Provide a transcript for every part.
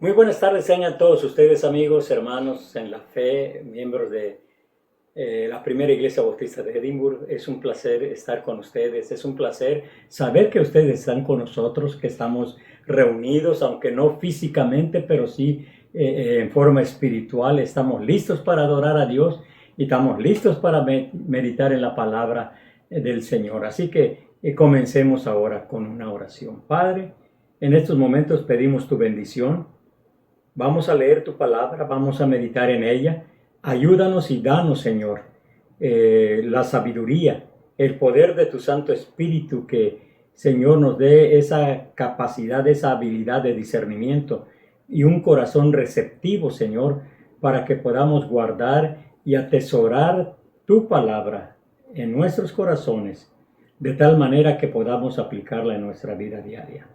Muy buenas tardes, tengan todos ustedes amigos, hermanos en la fe, miembros de la primera iglesia bautista de Edimburgo. Es un placer estar con ustedes, es un placer saber que ustedes están con nosotros, que estamos reunidos, aunque no físicamente, pero sí en forma espiritual. Estamos listos para adorar a Dios y estamos listos para meditar en la palabra del Señor. Así que comencemos ahora con una oración. Padre, en estos momentos pedimos tu bendición. Vamos a leer tu palabra, vamos a meditar en ella. Ayúdanos y danos, Señor, la sabiduría, el poder de tu Santo Espíritu, que, Señor, nos dé esa capacidad, esa habilidad de discernimiento y un corazón receptivo, Señor, para que podamos guardar y atesorar tu palabra en nuestros corazones, de tal manera que podamos aplicarla en nuestra vida diaria.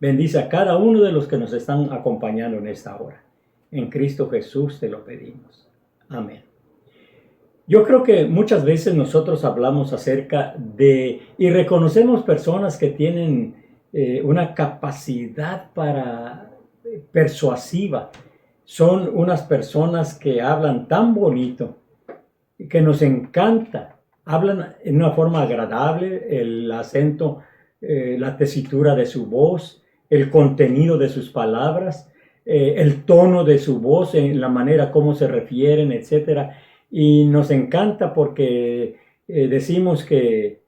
Bendice a cada uno de los que nos están acompañando en esta hora. En Cristo Jesús te lo pedimos. Amén. Yo creo que muchas veces nosotros hablamos acerca de y reconocemos personas que tienen una capacidad persuasiva. Son unas personas que hablan tan bonito y que nos encanta. Hablan en una forma agradable, el acento, la tesitura de su voz, el contenido de sus palabras, el tono de su voz, en la manera como se refieren, etcétera. Y nos encanta porque decimos que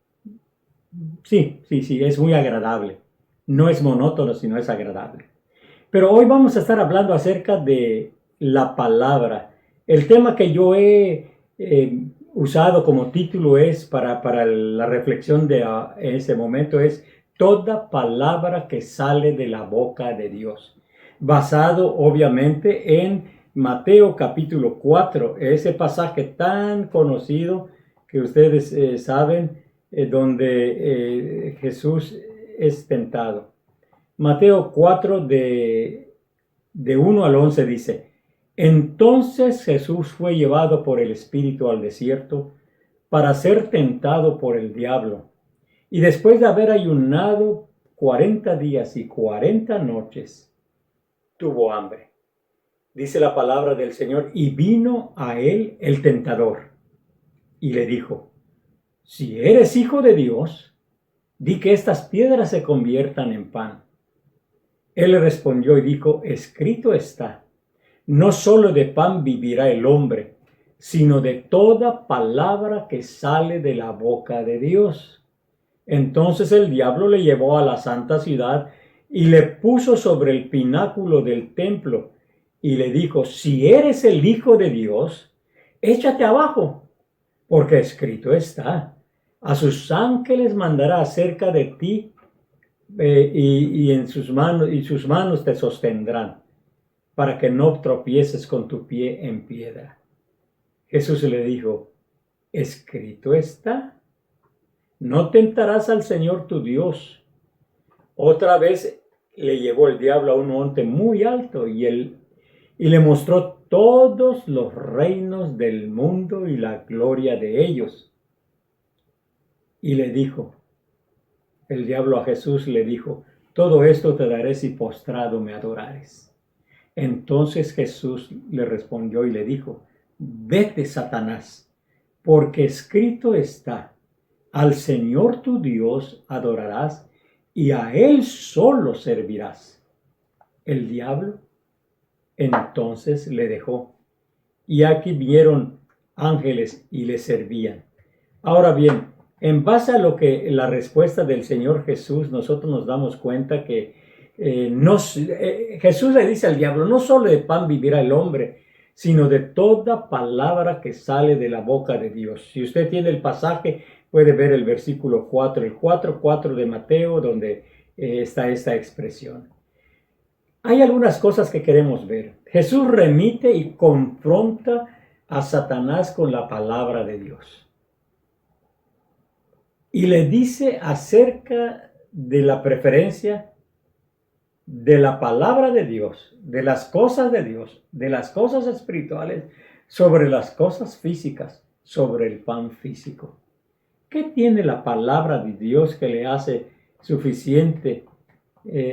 sí, es muy agradable. No es monótono, sino es agradable. Pero hoy vamos a estar hablando acerca de la palabra. El tema que yo he usado como título es para la reflexión de ese momento es toda palabra que sale de la boca de Dios. Basado obviamente en Mateo capítulo 4, ese pasaje tan conocido que ustedes saben, donde Jesús es tentado. Mateo 4 de 1 al 11 dice: Entonces Jesús fue llevado por el Espíritu al desierto para ser tentado por el diablo. Y después de haber ayunado 40 días y 40 noches, tuvo hambre. Dice la palabra del Señor, y vino a él el tentador, y le dijo: Si eres hijo de Dios, di que estas piedras se conviertan en pan. Él le respondió y dijo: Escrito está, no solo de pan vivirá el hombre, sino de toda palabra que sale de la boca de Dios. Entonces el diablo le llevó a la santa ciudad y le puso sobre el pináculo del templo y le dijo: Si eres el Hijo de Dios, échate abajo, porque escrito está: a sus ángeles mandará acerca de ti, y sus manos te sostendrán, para que no tropieces con tu pie en piedra. Jesús le dijo: Escrito está, no tentarás al Señor tu Dios. Otra vez le llevó el diablo a un monte muy alto y le mostró todos los reinos del mundo y la gloria de ellos. Y le dijo, el diablo a Jesús le dijo: Todo esto te daré si postrado me adorares. Entonces Jesús le respondió y le dijo: Vete, Satanás, porque escrito está: Al Señor tu Dios adorarás y a Él solo servirás. El diablo entonces le dejó, y aquí vieron ángeles y le servían. Ahora bien, en base a lo que la respuesta del Señor Jesús, nosotros nos damos cuenta que Jesús le dice al diablo: no solo de pan vivirá el hombre, sino de toda palabra que sale de la boca de Dios. Si usted tiene el pasaje, puede ver el versículo 4, el 4:4 de Mateo, donde está esta expresión. Hay algunas cosas que queremos ver. Jesús remite y confronta a Satanás con la palabra de Dios. Y le dice acerca de la preferencia de la palabra de Dios, de las cosas de Dios, de las cosas espirituales, sobre las cosas físicas, sobre el pan físico. ¿Qué tiene la palabra de Dios que le hace suficiente,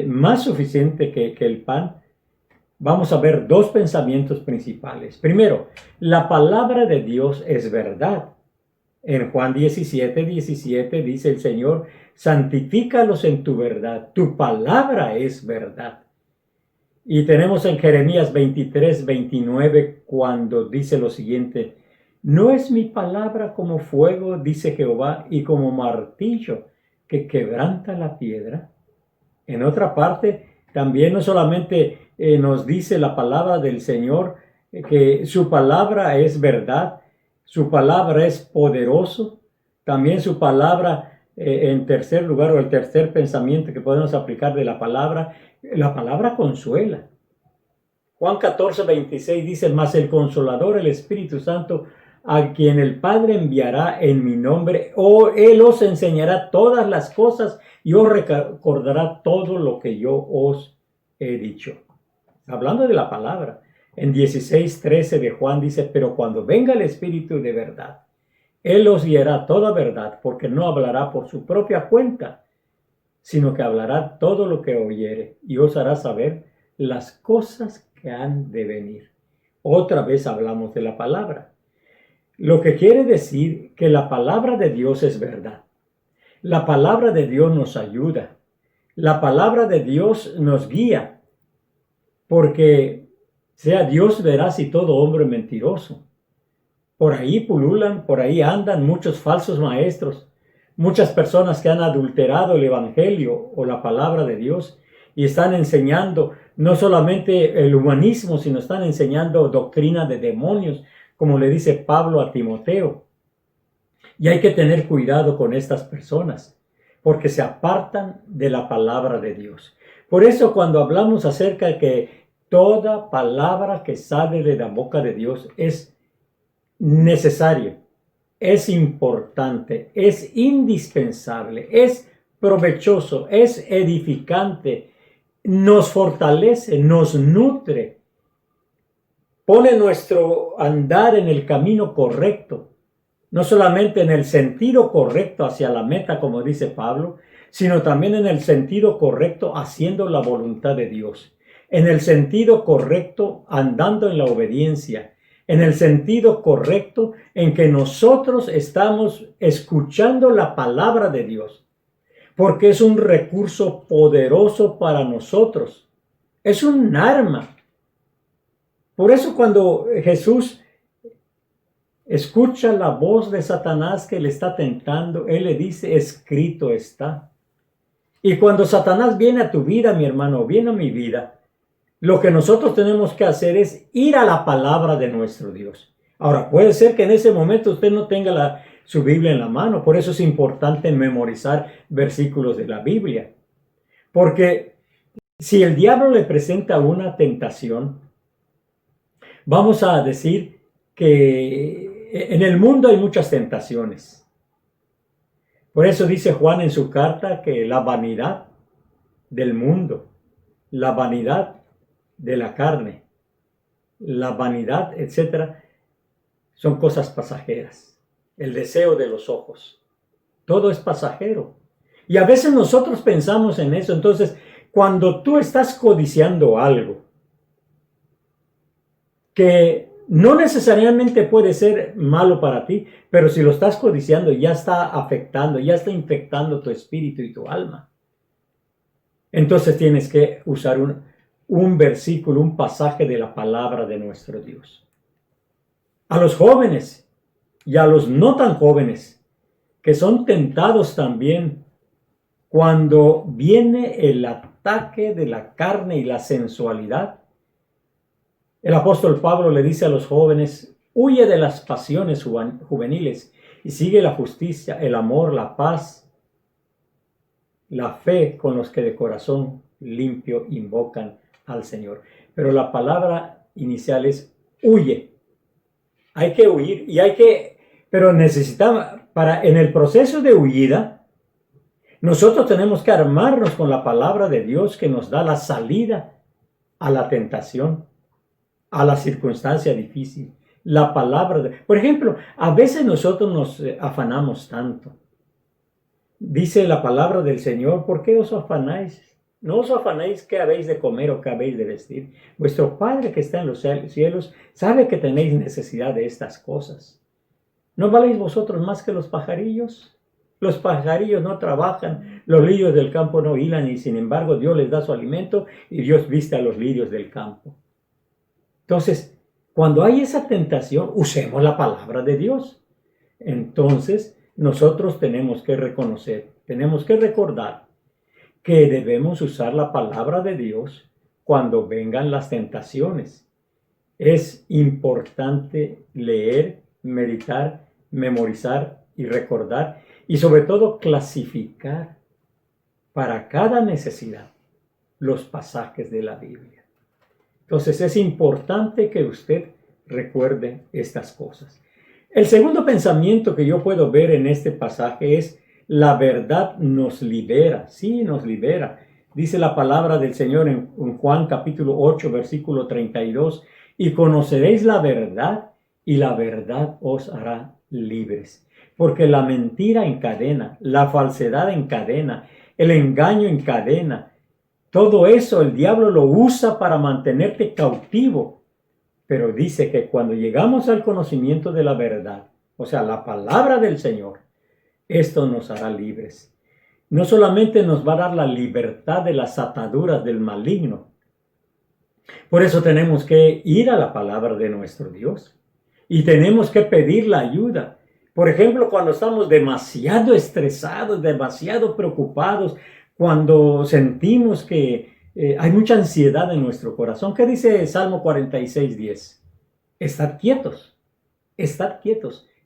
más suficiente que el pan, vamos a ver dos pensamientos principales. Primero, la palabra de Dios es verdad. En Juan 17:17 dice el Señor, santifícalos en tu verdad, tu palabra es verdad. Y tenemos en Jeremías 23:29 cuando dice lo siguiente, no es mi palabra como fuego, dice Jehová, y como martillo que quebranta la piedra. En otra parte, también no solamente nos dice la palabra del Señor, que su palabra es verdad, su palabra es poderoso, también su palabra, en tercer lugar, o el tercer pensamiento que podemos aplicar de la palabra consuela. Juan 14:26 dice, mas el Consolador, el Espíritu Santo, a quien el Padre enviará en mi nombre, Él os enseñará todas las cosas y os recordará todo lo que yo os he dicho. Hablando de la palabra, en 16:13 de Juan dice, pero cuando venga el Espíritu de verdad, Él os guiará toda verdad, porque no hablará por su propia cuenta, sino que hablará todo lo que oyere y os hará saber las cosas que han de venir. Otra vez hablamos de la palabra. Lo que quiere decir que la palabra de Dios es verdad. La palabra de Dios nos ayuda. La palabra de Dios nos guía. Porque sea Dios veraz y todo hombre mentiroso. Por ahí pululan, por ahí andan muchos falsos maestros. Muchas personas que han adulterado el evangelio o la palabra de Dios y están enseñando no solamente el humanismo, sino están enseñando doctrina de demonios, como le dice Pablo a Timoteo. Y hay que tener cuidado con estas personas, porque se apartan de la palabra de Dios. Por eso cuando hablamos acerca de que toda palabra que sale de la boca de Dios es necesaria, es importante, es indispensable, es provechoso, es edificante, nos fortalece, nos nutre, pone nuestro andar en el camino correcto, no solamente en el sentido correcto hacia la meta, como dice Pablo, sino también en el sentido correcto haciendo la voluntad de Dios, en el sentido correcto andando en la obediencia, en el sentido correcto en que nosotros estamos escuchando la palabra de Dios, porque es un recurso poderoso para nosotros, es un arma. Por eso cuando Jesús escucha la voz de Satanás que le está tentando, Él le dice, escrito está. Y cuando Satanás viene a tu vida, mi hermano, viene a mi vida, lo que nosotros tenemos que hacer es ir a la palabra de nuestro Dios. Ahora, puede ser que en ese momento usted no tenga su Biblia en la mano, por eso es importante memorizar versículos de la Biblia. Porque si el diablo le presenta una tentación, vamos a decir que en el mundo hay muchas tentaciones. Por eso dice Juan en su carta que la vanidad del mundo, la vanidad de la carne, la vanidad, etcétera, son cosas pasajeras. El deseo de los ojos, todo es pasajero. Y a veces nosotros pensamos en eso. Entonces, cuando tú estás codiciando algo que no necesariamente puede ser malo para ti, pero si lo estás codiciando ya está afectando, ya está infectando tu espíritu y tu alma. Entonces tienes que usar un versículo, un pasaje de la palabra de nuestro Dios. A los jóvenes y a los no tan jóvenes, que son tentados también cuando viene el ataque de la carne y la sensualidad. El apóstol Pablo le dice a los jóvenes, huye de las pasiones juveniles y sigue la justicia, el amor, la paz, la fe con los que de corazón limpio invocan al Señor. Pero la palabra inicial es huye. Hay que huir pero necesitamos, en el proceso de huida, nosotros tenemos que armarnos con la palabra de Dios que nos da la salida a la tentación, a la circunstancia difícil. La palabra por ejemplo, a veces nosotros nos afanamos tanto. Dice la palabra del Señor, ¿por qué os afanáis No os afanéis qué habéis de comer o qué habéis de vestir. Vuestro Padre que está en los cielos sabe que tenéis necesidad de estas cosas. ¿No valéis vosotros más que los pajarillos? Los pajarillos no trabajan, los lirios del campo no hilan, y sin embargo Dios les da su alimento y Dios viste a los lirios del campo. Entonces, cuando hay esa tentación, usemos la palabra de Dios. Entonces, nosotros tenemos que reconocer, tenemos que recordar que debemos usar la palabra de Dios cuando vengan las tentaciones. Es importante leer, meditar, memorizar y recordar, y sobre todo clasificar para cada necesidad los pasajes de la Biblia. Entonces es importante que usted recuerde estas cosas. El segundo pensamiento que yo puedo ver en este pasaje es: la verdad nos libera. Sí, nos libera. Dice la palabra del Señor en Juan capítulo 8, versículo 32, y conoceréis la verdad, y la verdad os hará libres. Porque la mentira encadena, la falsedad encadena, el engaño encadena. Todo eso el diablo lo usa para mantenerte cautivo. Pero dice que cuando llegamos al conocimiento de la verdad, o sea, la palabra del Señor, esto nos hará libres. No solamente nos va a dar la libertad de las ataduras del maligno. Por eso tenemos que ir a la palabra de nuestro Dios. Y tenemos que pedir la ayuda. Por ejemplo, cuando estamos demasiado estresados, demasiado preocupados, cuando sentimos que hay mucha ansiedad en nuestro corazón. ¿Qué dice Salmo 46:10? Estad quietos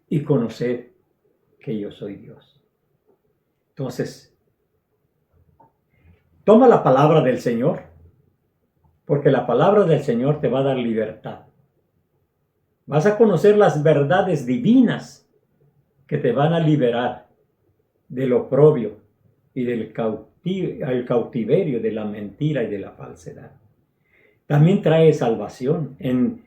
y conoced que yo soy Dios. Entonces, toma la palabra del Señor, porque la palabra del Señor te va a dar libertad. Vas a conocer las verdades divinas que te van a liberar del oprobio y del cautiverio de la mentira y de la falsedad. También trae salvación. En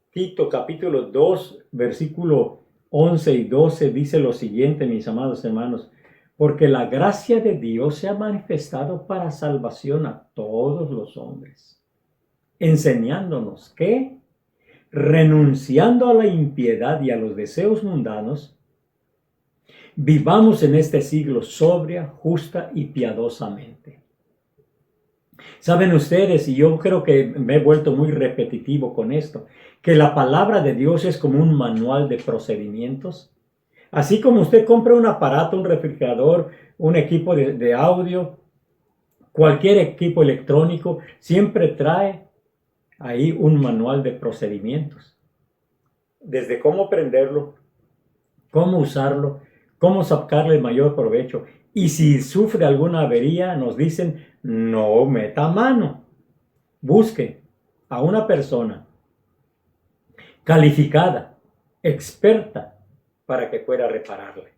Tito capítulo 2, versículo 11 y 12 dice lo siguiente, mis amados hermanos: porque la gracia de Dios se ha manifestado para salvación a todos los hombres, enseñándonos que, renunciando a la impiedad y a los deseos mundanos, vivamos en este siglo sobria, justa y piadosamente. Saben ustedes, y yo creo que me he vuelto muy repetitivo con esto, que la palabra de Dios es como un manual de procedimientos. Así como usted compra un aparato, un refrigerador, un equipo de audio, cualquier equipo electrónico, siempre trae ahí un manual de procedimientos. Desde cómo prenderlo, cómo usarlo, cómo sacarle el mayor provecho. Y si sufre alguna avería, nos dicen: no meta mano. Busque a una persona calificada, experta, para que pueda repararle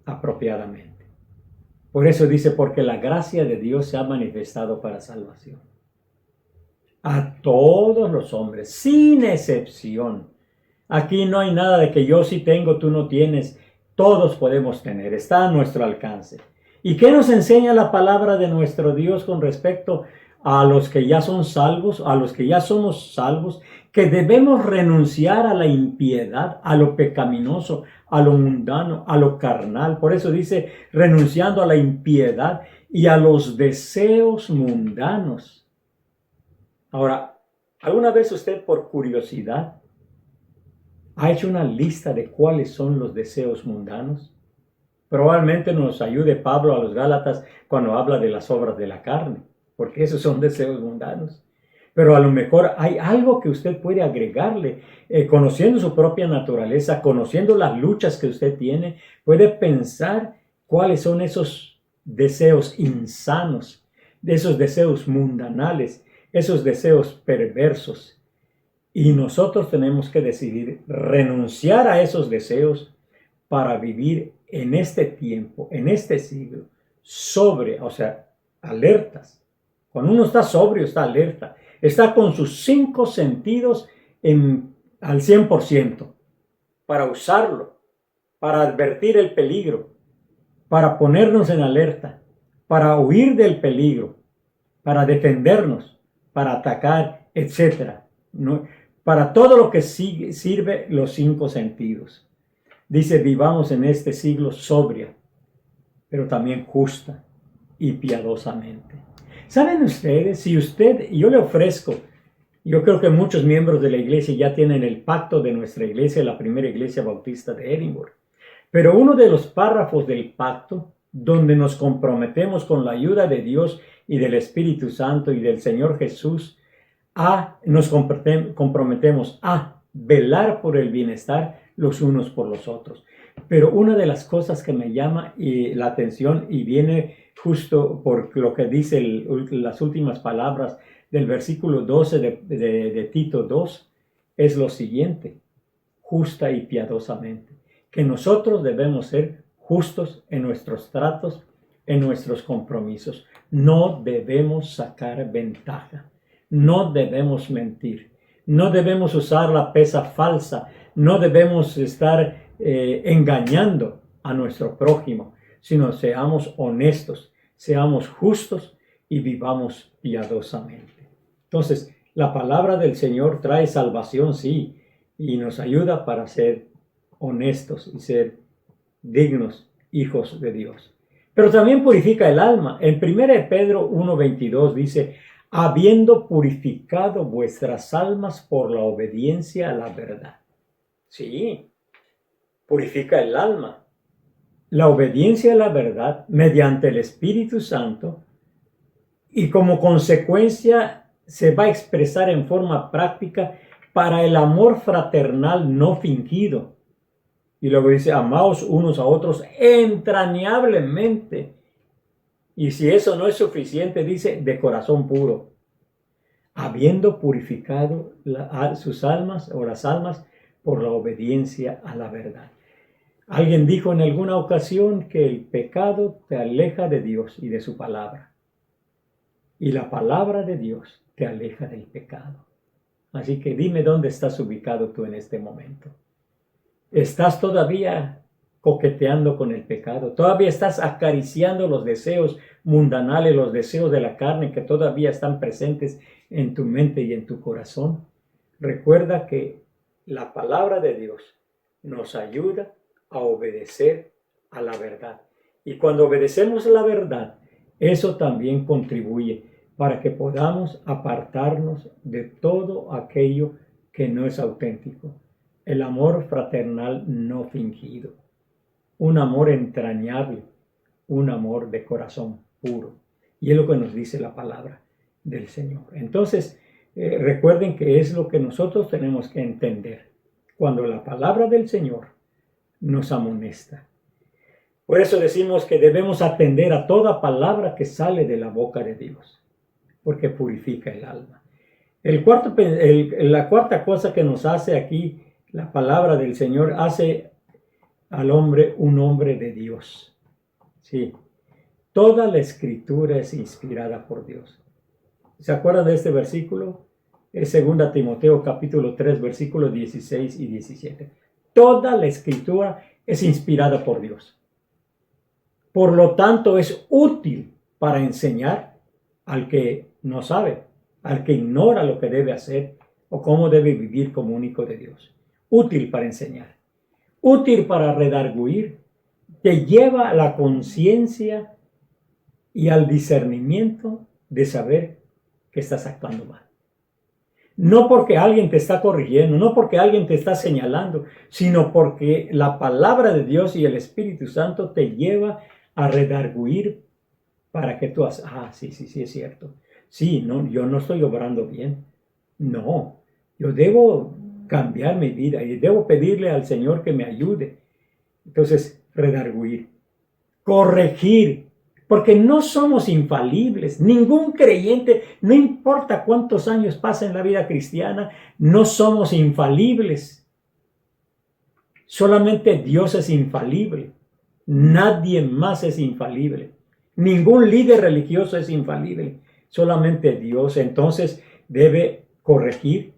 apropiadamente. Por eso dice: porque la gracia de Dios se ha manifestado para salvación a todos los hombres, sin excepción. Aquí no hay nada de que yo sí tengo, tú no tienes. Todos podemos tener, está a nuestro alcance. ¿Y qué nos enseña la palabra de nuestro Dios con respecto a los que ya son salvos, a los que ya somos salvos? Que debemos renunciar a la impiedad, a lo pecaminoso, a lo mundano, a lo carnal. Por eso dice: renunciando a la impiedad y a los deseos mundanos. Ahora, ¿alguna vez usted, por curiosidad, ha hecho una lista de cuáles son los deseos mundanos? Probablemente nos ayude Pablo a los Gálatas cuando habla de las obras de la carne, porque esos son deseos mundanos. Pero a lo mejor hay algo que usted puede agregarle, conociendo su propia naturaleza, conociendo las luchas que usted tiene, puede pensar cuáles son esos deseos insanos, de esos deseos mundanales, esos deseos perversos. Y nosotros tenemos que decidir renunciar a esos deseos para vivir en este tiempo, en este siglo, alertas. Cuando uno está sobrio, está alerta. Está con sus 5 sentidos al 100%, para usarlo, para advertir el peligro, para ponernos en alerta. para huir del peligro, para defendernos, para atacar, etc. ¿No? Para todo lo que sirve los 5 sentidos. Dice, vivamos en este siglo sobria, pero también justa y piadosamente. ¿Saben ustedes? Si yo le ofrezco, yo creo que muchos miembros de la iglesia ya tienen el pacto de nuestra iglesia, la primera iglesia bautista de Edinburgh. Pero uno de los párrafos del pacto, donde nos comprometemos con la ayuda de Dios y del Espíritu Santo y del Señor Jesús, nos comprometemos a velar por el bienestar los unos por los otros. Pero una de las cosas que me llama la atención y viene justo por lo que dice las últimas palabras del versículo 12 de Tito 2, es lo siguiente: justa y piadosamente. Que nosotros debemos ser justos en nuestros tratos, en nuestros compromisos. No debemos sacar ventaja. No debemos mentir. No debemos usar la pesa falsa. No debemos estar engañando a nuestro prójimo, sino seamos honestos, seamos justos y vivamos piadosamente. Entonces, la palabra del Señor trae salvación, sí, y nos ayuda para ser honestos y ser dignos hijos de Dios. Pero también purifica el alma. En 1 Pedro 1:22 dice, habiendo purificado vuestras almas por la obediencia a la verdad. Sí, purifica el alma. La obediencia a la verdad mediante el Espíritu Santo, y como consecuencia se va a expresar en forma práctica para el amor fraternal no fingido. Y luego dice, amaos unos a otros entrañablemente. Y si eso no es suficiente, dice, de corazón puro, habiendo purificado sus almas o las almas por la obediencia a la verdad. Alguien dijo en alguna ocasión que el pecado te aleja de Dios y de su palabra. Y la palabra de Dios te aleja del pecado. Así que dime dónde estás ubicado tú en este momento. ¿Estás todavía coqueteando con el pecado? ¿Todavía estás acariciando los deseos mundanales, los deseos de la carne que todavía están presentes en tu mente y en tu corazón? Recuerda que la palabra de Dios nos ayuda a obedecer a la verdad. Y cuando obedecemos la verdad, eso también contribuye para que podamos apartarnos de todo aquello que no es auténtico. El amor fraternal no fingido, un amor entrañable, un amor de corazón puro. Y es lo que nos dice la palabra del Señor. Entonces, recuerden que es lo que nosotros tenemos que entender cuando la palabra del Señor nos amonesta. Por eso decimos que debemos atender a toda palabra que sale de la boca de Dios, porque purifica el alma. La cuarta cosa que nos hace aquí la palabra del Señor, hace al hombre un hombre de Dios. Sí, toda la escritura es inspirada por Dios. ¿Se acuerdan de este versículo? Es 2 Timoteo capítulo 3, versículos 16 y 17. Toda la escritura es inspirada por Dios. Por lo tanto, es útil para enseñar al que no sabe, al que ignora lo que debe hacer o cómo debe vivir como un hijo de Dios. Útil para enseñar, útil para redarguir, te lleva a la conciencia y al discernimiento de saber que estás actuando mal. No porque alguien te está corrigiendo, no porque alguien te está señalando, sino porque la palabra de Dios y el Espíritu Santo te lleva a redarguir para que tú hagas, sí, es cierto. Sí, no, yo no estoy obrando bien. No, yo debo cambiar mi vida y debo pedirle al Señor que me ayude. Entonces, redarguir, corregir, porque no somos infalibles. Ningún creyente, no importa cuántos años pasa en la vida cristiana, no somos infalibles. Solamente Dios es infalible. Nadie más es infalible. Ningún líder religioso es infalible. Solamente Dios. Entonces debe corregir.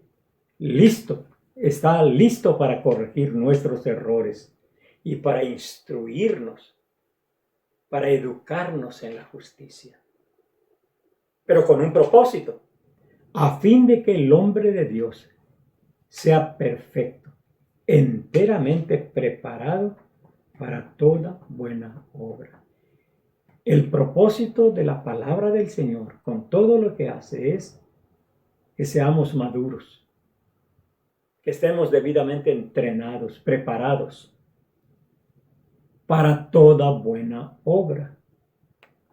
Listo. Está listo para corregir nuestros errores y para instruirnos para educarnos en la justicia, pero con un propósito, a fin de que el hombre de Dios sea perfecto, enteramente preparado para toda buena obra. El propósito de la palabra del Señor con todo lo que hace es que seamos maduros, que estemos debidamente entrenados, preparados para toda buena obra.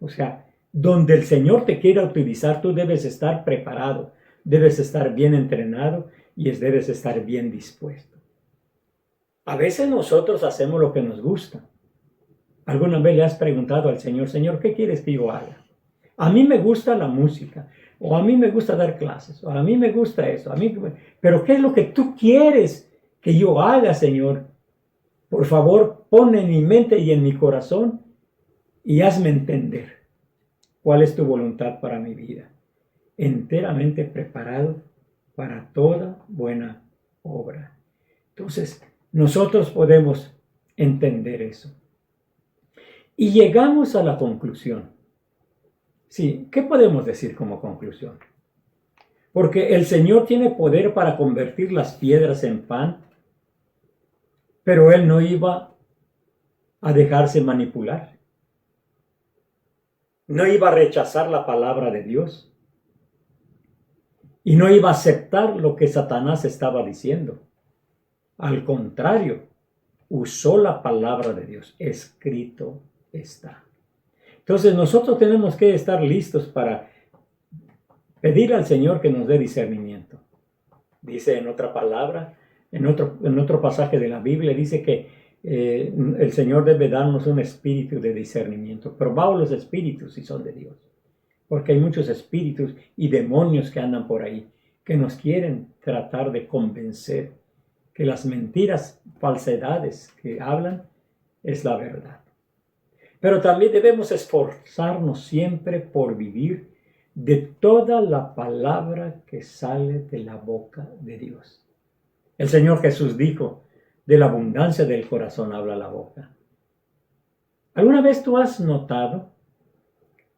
O sea, donde el Señor te quiera utilizar, tú debes estar preparado, debes estar bien entrenado y debes estar bien dispuesto. A veces nosotros hacemos lo que nos gusta. ¿Alguna vez le has preguntado al Señor, Señor, qué quieres que yo haga? A mí me gusta la música, o a mí me gusta dar clases, o a mí me gusta eso, pero ¿qué es lo que tú quieres que yo haga, Señor? Por favor, pon en mi mente y en mi corazón y hazme entender cuál es tu voluntad para mi vida. Enteramente preparado para toda buena obra. Entonces, nosotros podemos entender eso. Y llegamos a la conclusión. Sí, ¿qué podemos decir como conclusión? Porque el Señor tiene poder para convertir las piedras en pan, pero Él no iba a dejarse manipular. No iba a rechazar la palabra de Dios. Y no iba a aceptar lo que Satanás estaba diciendo. Al contrario, usó la palabra de Dios. Escrito está. Entonces nosotros tenemos que estar listos para pedir al Señor que nos dé discernimiento. Dice en otra palabra, en otro pasaje de la Biblia, dice que el Señor debe darnos un espíritu de discernimiento. Probaos los espíritus si son de Dios. Porque hay muchos espíritus y demonios que andan por ahí, que nos quieren tratar de convencer que las mentiras, falsedades que hablan es la verdad. Pero también debemos esforzarnos siempre por vivir de toda la palabra que sale de la boca de Dios. El Señor Jesús dijo, de la abundancia del corazón habla la boca. ¿Alguna vez tú has notado,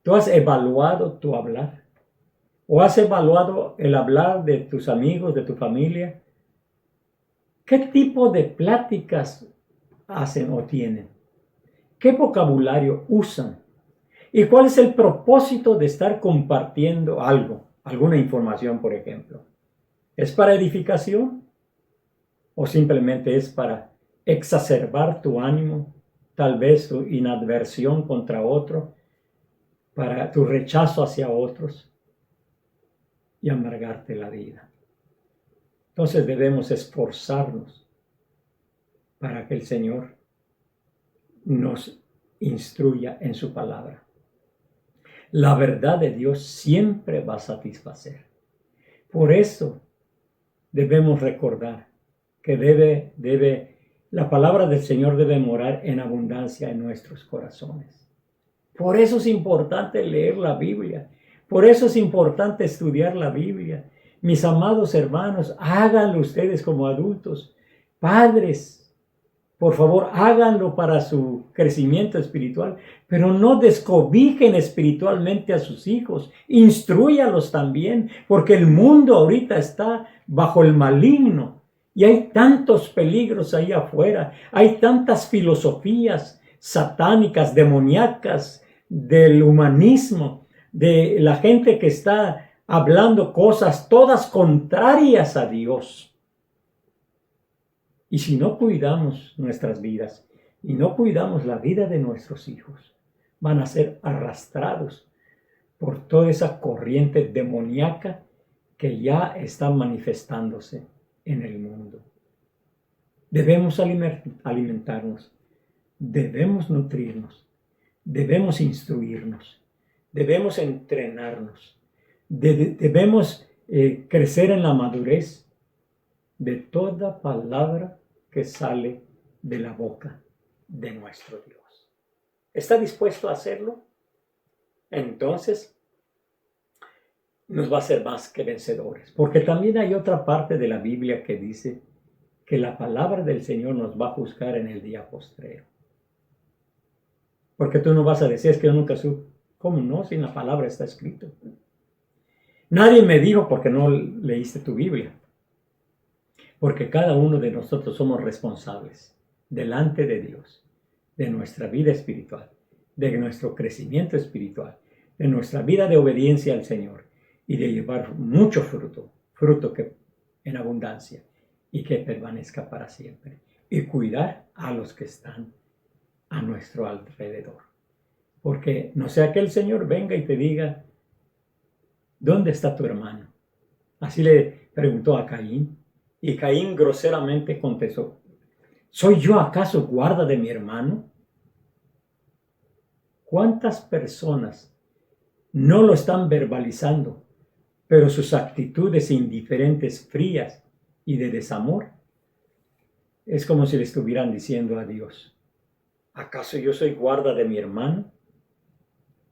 tú has evaluado tu hablar? ¿O has evaluado el hablar de tus amigos, de tu familia? ¿Qué tipo de pláticas hacen o tienen? ¿Qué vocabulario usan? ¿Y cuál es el propósito de estar compartiendo algo, alguna información, por ejemplo? ¿Es para edificación? ¿O simplemente es para exacerbar tu ánimo, tal vez tu inadversión contra otro, para tu rechazo hacia otros y amargarte la vida? Entonces debemos esforzarnos para que el Señor nos instruya en su palabra. La verdad de Dios siempre va a satisfacer. Por eso debemos recordar que la palabra del Señor debe morar en abundancia en nuestros corazones. Por eso es importante leer la Biblia. Por eso es importante estudiar la Biblia. Mis amados hermanos, háganlo ustedes como adultos. Padres, por favor, háganlo para su crecimiento espiritual, pero no descobijen espiritualmente a sus hijos. Instrúyalos también, porque el mundo ahorita está bajo el maligno y hay tantos peligros ahí afuera. Hay tantas filosofías satánicas, demoníacas, del humanismo, de la gente que está hablando cosas todas contrarias a Dios. Y si no cuidamos nuestras vidas y no cuidamos la vida de nuestros hijos, van a ser arrastrados por toda esa corriente demoníaca que ya está manifestándose en el mundo. Debemos alimentarnos, debemos nutrirnos, debemos instruirnos, debemos entrenarnos, debemos crecer en la madurez de toda palabra que sale de la boca de nuestro Dios. ¿Está dispuesto a hacerlo? Entonces nos va a ser más que vencedores. Porque también hay otra parte de la Biblia que dice que la palabra del Señor nos va a juzgar en el día postrero. Porque tú no vas a decir, es que yo nunca supe. ¿Cómo no? Si en la palabra está escrito. Nadie me dijo porque no leíste tu Biblia. Porque cada uno de nosotros somos responsables delante de Dios, de nuestra vida espiritual, de nuestro crecimiento espiritual, de nuestra vida de obediencia al Señor y de llevar mucho fruto, fruto que en abundancia y que permanezca para siempre. Y cuidar a los que están a nuestro alrededor. Porque no sea que el Señor venga y te diga, ¿dónde está tu hermano? Así le preguntó a Caín, y Caín groseramente contestó, ¿soy yo acaso guarda de mi hermano? ¿Cuántas personas no lo están verbalizando, pero sus actitudes indiferentes, frías y de desamor, es como si le estuvieran diciendo a Dios, ¿acaso yo soy guarda de mi hermano?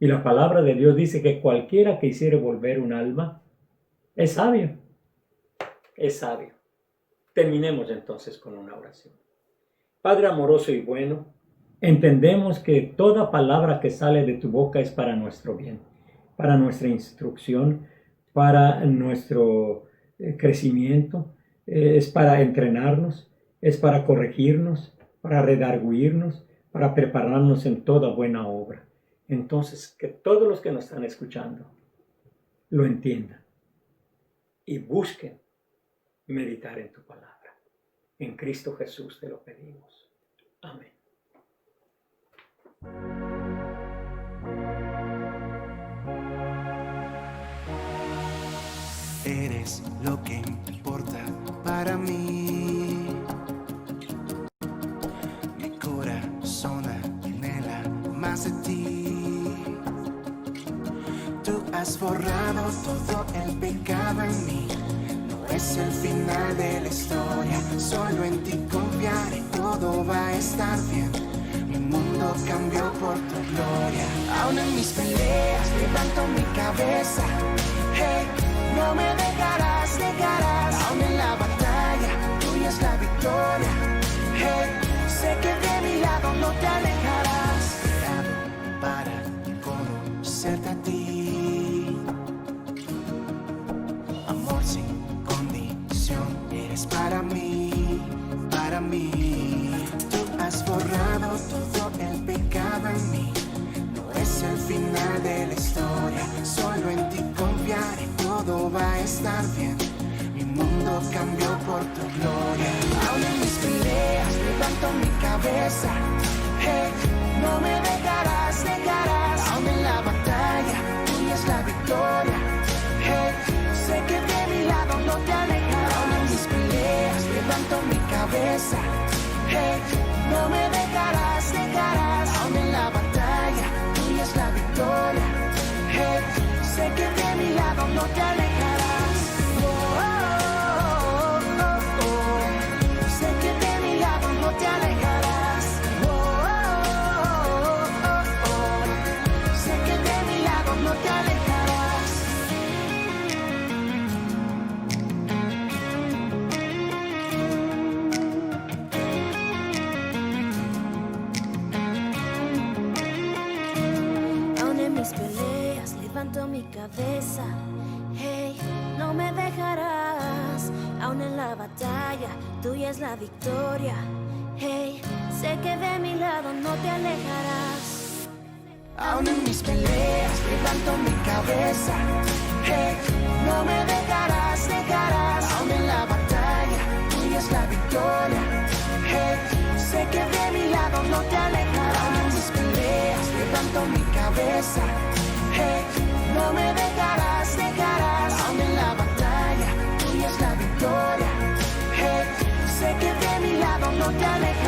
Y la palabra de Dios dice que cualquiera que hiciere volver un alma es sabio. Es sabio. Terminemos entonces con una oración. Padre amoroso y bueno, entendemos que toda palabra que sale de tu boca es para nuestro bien, para nuestra instrucción, para nuestro crecimiento, es para entrenarnos, es para corregirnos, para redarguirnos, para prepararnos en toda buena obra. Entonces, que todos los que nos están escuchando lo entiendan y busquen meditar en tu palabra. En Cristo Jesús te lo pedimos. Amén. Eres lo que importa para mí. Mi corazón anhela más de ti. Tú has borrado todo el pecado en mí. No es el final de la historia. Solo en ti confiaré, todo va a estar bien. Mi mundo cambió por tu gloria. Aún en mis peleas levanto mi cabeza. Hey, no me dejarás, aún en la batalla, tuya es la victoria. Hey, sé que de mi lado no te alejarás. Creado para conocerte a ti. Amor sin condición, eres para mí, para mí. Tú has borrado todo el pecado en mí. No es el final de la historia, solo en ti confiaré. Todo va a estar bien. Mi mundo cambió por tu gloria. Aún en mis peleas levanto mi cabeza. Hey, no me dejarás, aún en la batalla, tuya es la victoria. Hey, sé que de mi lado no te alejarás. Aún en mis peleas levanto mi cabeza. Hey, no me dejarás, aún en la batalla, tuya es la victoria. Hey, sé que de mi lado no te alejarás. Sé que de mi lado no te alejarás. Sé que de mi lado no te alejarás. Aún en mis peleas levanto mi cabeza. Hey, no me dejarás. Aún en la batalla, tuya es la victoria. Hey, sé que de mi lado no te alejarás. Aún en mis peleas levanto mi cabeza. Hey, no me dejarás, aún en la batalla, tuya es la victoria. Hey, sé que de mi lado no te alejarás. Aún en mis peleas levanto mi cabeza. Hey, no me dejarás, aún en la batalla, tuya es la victoria. Hey, sé que de mi lado no te alejarás.